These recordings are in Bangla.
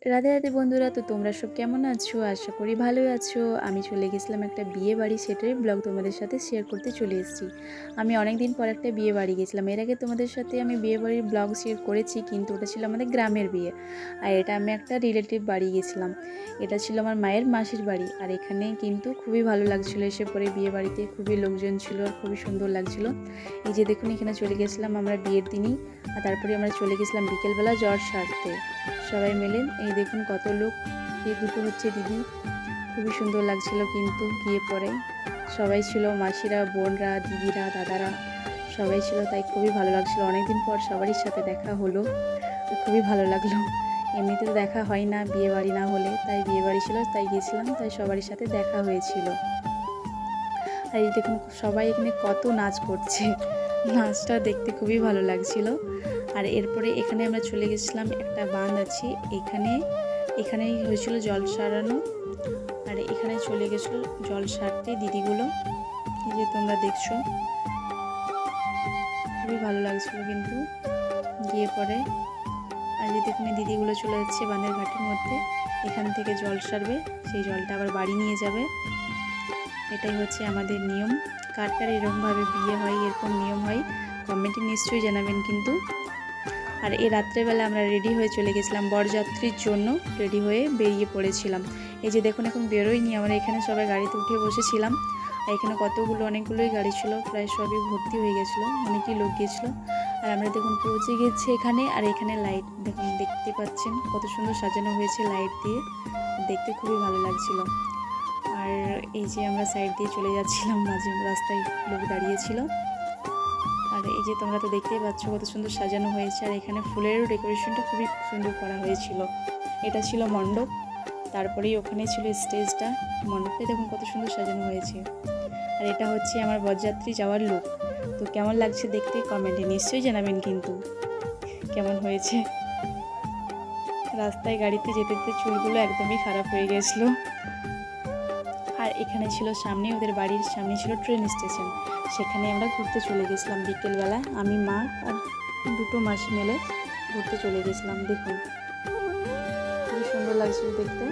রাধে রাধে বন্ধুরা, তো তোমরা সব কেমন আছো? আশা করি ভালোই আছো। আমি চলে গেছিলাম একটা বিয়ে বাড়ি, সেটারই ব্লগ তোমাদের সাথে শেয়ার করতে চলে এসেছি। আমি অনেক দিন পর একটা বিয়ে বাড়ি গেছিলাম। এর আগে তোমাদের সাথে আমি বিয়ে বাড়ির ব্লগ শেয়ার করেছি, কিন্তু ওটা ছিল আমাদের গ্রামের বিয়ে। আর এটা আমি একটা রিলেটিভ বাড়ি গেছিলাম। এটা ছিল আমার মায়ের মাসির বাড়ি। আর এখানে কিন্তু খুবই ভালো লাগছিলো এসে পরে। বিয়ে বাড়িতে খুবই লোকজন ছিল আর খুবই সুন্দর লাগছিল। এই যে দেখুন, এখানে চলে গেছিলাম আমরা বিয়ের দিনই। আর তারপরে আমরা চলে গেছিলাম বিকেলবেলা জ্বর সারতে সবাই মিলে। এই দেখুন কত লোক, এই দুটো হচ্ছে দিদি। খুবই সুন্দর লাগছিল কিন্তু গিয়ে পরে সবাই ছিল, মাসিরা, বোনরা, দিদিরা, দাদারা সবাই ছিল, তাই খুবই ভালো লাগছিল। অনেকদিন পর সবারই সাথে দেখা হলো, খুবই ভালো লাগলো। এমনিতে তো দেখা হয় না বিয়ে বাড়ি না হলে, তাই বিয়ে বাড়ি ছিল তাই গেছিলাম, তাই সবারই সাথে দেখা হয়েছিল। আর এই দেখুন সবাই এখানে কত নাচ করছে, নাচটা দেখতে খুবই ভালো লাগছিল। আর এরপরে এখানে আমরা চলে গেছিলাম, একটা বাঁধ আছে এখানেই হয়েছিল জল সারানো। আর এখানে চলে গেছিলো জল সারতে দিদিগুলো, এই যে তোমরা দেখছো। খুবই ভালো লাগছিল কিন্তু গিয়ে পরে। আর যে দেখুন দিদিগুলো চলে যাচ্ছে বাঁধের ঘাটের মধ্যে, এখান থেকে জল সারবে, সেই জলটা আবার বাড়ি নিয়ে যাবে। এটাই হচ্ছে আমাদের নিয়ম। কার কার এরকমভাবে বিয়ে হয়, এরকম নিয়ম হয়, কমেন্টে নিশ্চয়ই জানাবেন কিন্তু। আর এই রাত্রেবেলা আমরা রেডি হয়ে চলে গেছিলাম বরযাত্রীর জন্য, রেডি হয়ে বেরিয়ে পড়েছিলাম। এই যে দেখুন এখন বেরোয়নি, আমরা এখানে সবাই গাড়িতে উঠে বসেছিলাম। আর এখানে অনেকগুলোই গাড়ি ছিল, প্রায় সবই ভর্তি হয়ে গেছিলো, অনেকই লোক গেছিলো। আর আমরা দেখুন পৌঁছে গেছি এখানে। আর এখানে লাইট দেখুন, দেখতে পাচ্ছেন কত সুন্দর সাজানো হয়েছে লাইট দিয়ে, দেখতে খুবই ভালো লাগছিল। আর এই যে আমরা সাইড দিয়ে চলে যাচ্ছিলাম, মাঝে রাস্তায় লোক দাঁড়িয়েছিল। আর এই যে তোমরা তো দেখতেই পাচ্ছ কত সুন্দর সাজানো হয়েছে। আর এখানে ফুলেরও ডেকোরেশনটা খুবই সুন্দর করা হয়েছিল। এটা ছিল মণ্ডপ, তারপরেই ওখানে ছিল স্টেজটা। মণ্ডপটা দেখুন কত সুন্দর সাজানো হয়েছে। আর এটা হচ্ছে আমার বরযাত্রী যাওয়ার লুক। তো কেমন লাগছে দেখতে কমেন্টে নিশ্চয়ই জানাবেন কিন্তু কেমন হয়েছে। রাস্তায় গাড়িতে যেতে যেতে চুলগুলো একদমই খারাপ হয়ে গেছিলো। আর এখানে ছিল সামনে, ওদের বাড়ির সামনে ছিল ট্রেন স্টেশন, সেখানে আমরা ঘুরতে চলে গেছিলাম বিকেলবেলা। আমি, মা আর দুটো মাসি মিলে ঘুরতে চলে গেছিলাম। দেখুন খুবই সুন্দর লাগছিল দেখতে।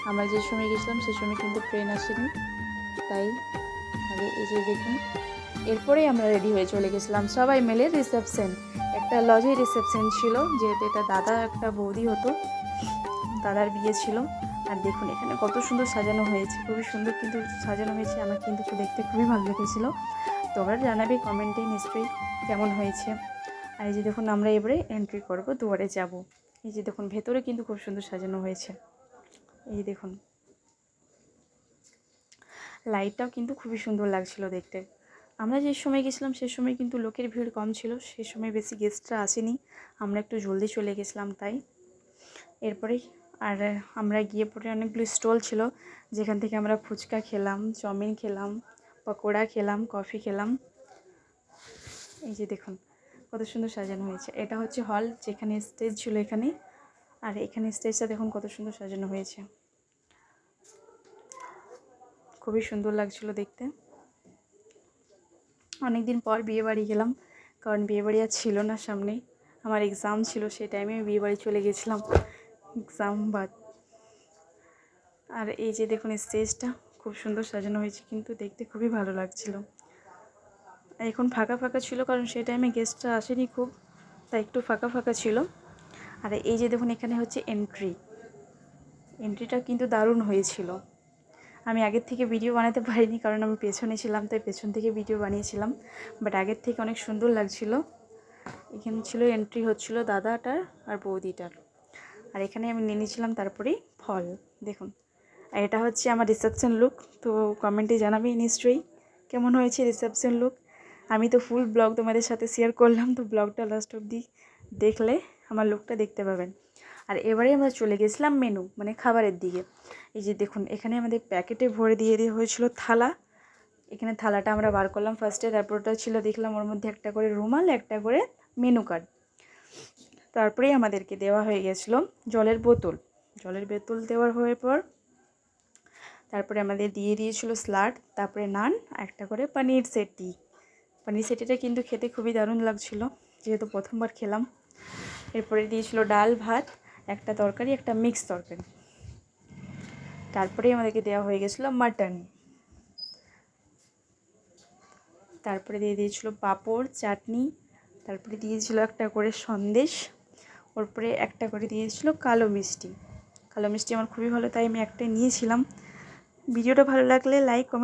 আমরা যে সময় গেছিলাম সে সময় কিন্তু ট্রেন আসেনি, তাই আগে এই যে দেখুন। এরপরেই আমরা রেডি হয়ে চলে গেছিলাম সবাই মিলে রিসেপশন, একটা লজে রিসেপশন ছিল, যেহেতু এটা দাদা একটা বৌদি হতো, দাদার বিয়ে ছিল। আর দেখুন এখানে কত সুন্দর সাজানো হয়েছে, খুবই সুন্দর কিন্তু সাজানো হয়েছে, আমার কিন্তু দেখতে খুবই ভালো লেগেছিলো। তোমরা জানাবে কমেন্টে নিশ্চয়ই কেমন হয়েছে। আর এই যে দেখুন আমরা এবারে এন্ট্রি করব, দুয়ারে যাব। এই যে দেখুন ভেতরে কিন্তু খুব সুন্দর সাজানো হয়েছে। এই দেখুন লাইটটাও কিন্তু খুবই সুন্দর লাগছিল দেখতে। আমরা যে সময় গেছিলাম সে সময় কিন্তু লোকের ভিড় কম ছিল, সে সময় বেশি গেস্টরা আসেনি, আমরা একটু জলদি চলে গেছিলাম তাই। এরপরেই আর আমরা গিয়ে পরে অনেকগুলো স্টল ছিল, যেখান থেকে আমরা ফুচকা খেলাম, চাউমিন খেলাম, পকোড়া খেলাম, কফি খেলাম। এই যে দেখুন কত সুন্দর সাজানো হয়েছে। এটা হচ্ছে হল, যেখানে স্টেজ ছিল এখানে। আর এখানে স্টেজটা দেখুন কত সুন্দর সাজানো হয়েছে, খুবই সুন্দর লাগছিল দেখতে। অনেক দিন পর বিয়ে বাড়ি গেলাম, কারণ বিয়ে বাড়ি আর ছিল না সামনে, আমার এক্সাম ছিল, সেই টাইমে আমি বিয়ে বাড়ি চলে গেছিলাম, এক্সাম বাদ। আর এই যে দেখুন স্টেজটা খুব সুন্দর সাজানো হয়েছে, কিন্তু দেখতে খুবই ভালো লাগছিল। এখন ফাঁকা ফাঁকা ছিল, কারণ সেই টাইমে গেস্টরা আসেনি খুব, তাই একটু ফাঁকা ফাঁকা ছিল। আর এই যে দেখুন এখানে হচ্ছে এন্ট্রিটা কিন্তু দারুণ হয়েছিল। আমি আগের থেকে ভিডিও বানাতে পারিনি, কারণ আমি পেছনে ছিলাম, তাই পেছন থেকে ভিডিও বানিয়েছিলাম, বাট আগের থেকে অনেক সুন্দর লাগছিল। এখানে ছিল এন্ট্রি হচ্ছিল দাদাটার আর বৌদিটার। আর এখানে আমি নিয়ে নিয়েছিলাম তারপরেই ফল। দেখুন আর এটা হচ্ছে আমার রিসেপশন লুক। তো কমেন্টে জানাবে নিশ্চয়ই কেমন হয়েছে রিসেপশন লুক। আমি তো ফুল ব্লগ তোমাদের সাথে শেয়ার করলাম, তো ব্লগটা লাস্ট অবধি দেখলে আমার লুকটা দেখতে পাবেন। আর এবারে আমরা চলে গেছিলাম মেনু মানে খাবারের দিকে। এই যে দেখুন এখানে আমাদের প্যাকেটে ভরে দিয়ে হয়েছিল থালা। এখানে থালাটা আমরা বার করলাম ফার্স্টে, তারপর ওটা ছিল দেখলাম ওর মধ্যে একটা করে রুমাল, একটা করে মেনু কার্ড। তারপরেই আমাদেরকে দেওয়া হয়ে গেছিলো জলের বোতল দেওয়ার হওয়ার পর তারপরে আমাদের দিয়ে দিয়েছিল স্যালাড, তারপরে নান, একটা করে পনির সেটিটা কিন্তু খেতে খুবই দারুণ লাগছিল, যেহেতু প্রথমবার খেলাম। এরপরে দিয়েছিল ডাল ভাত, একটা তরকারি, একটা মিক্স তরকারি। তারপরেই আমাদেরকে দেওয়া হয়ে গেছিলো মাটন। তারপরে দিয়ে দিয়েছিলো পাঁপড়, চাটনি, তারপরে দিয়েছিলো একটা করে সন্দেশ, ওর পরে একটা করে দিয়েছিলো কালো মিষ্টি। কালো মিষ্টি আমার খুবই ভালো, তাই আমি একটাই নিয়েছিলাম। ভিডিওটা ভালো লাগলে লাইক, কমেন্ট